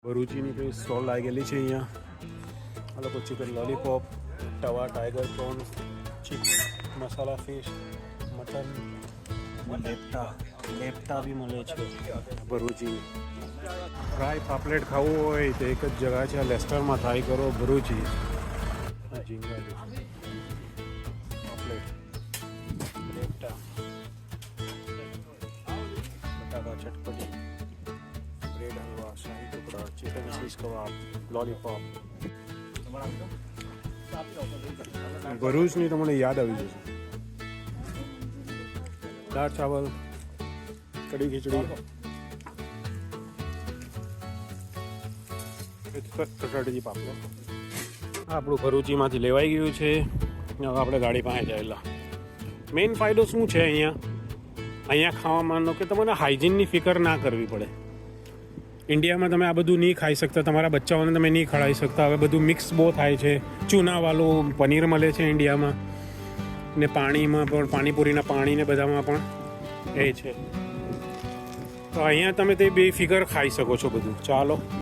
ભરૂચીની કોઈ સ્ટોલ લાગેલી છે અહીંયા. આ લોકો ચિકન લોલીપોપ, તવા ટાઈગર પ્રોન્સ, ચિકન મસાલા ફિશ, મટન, લેપટા બી મળે છે ભરૂચી. ફ્રાય પાપલેટ ખાવું હોય તો એક જ જગા છે, લેસ્ટરમાં ટ્રાય કરો ભરૂચી. ઝીંગા પાપલેટ, લેપટા, બટાકા ચટપટી, બ્રેડ હલવા, શાહી ટુકડા, ચિકન ચીઝ કબાબ, લોલીપોપ. ભરૂચની તમને યાદ આવી જશે. દાળ ચાવલ, કઢી ખીચડી, કટરજી પાપડ. આપણું ભરૂચીમાંથી લેવાઈ ગયું છે. હવે આપણે ગાડી પાસે જાયેલા. મેઇન ફાયદો શું છે અહીંયા ખાવામાં કે તમને હાઇજીનની ફિકર ના કરવી પડે. ઇન્ડિયામાં તમે આ બધું નહીં ખાઈ શકતા, તમારા બચ્ચાઓને તમે નહીં ખવડાવી શકતા. હવે બધું મિક્સ બહુ થાય છે. ચૂનાવાળું પનીર મળે છે ઇન્ડિયામાં, ને પાણીમાં પણ પાણીપુરીના પાણીને બધામાં પણ એ છે. તો અહીંયા તમે તે બે ફિગર ખાઈ શકો છો બધું. ચાલો.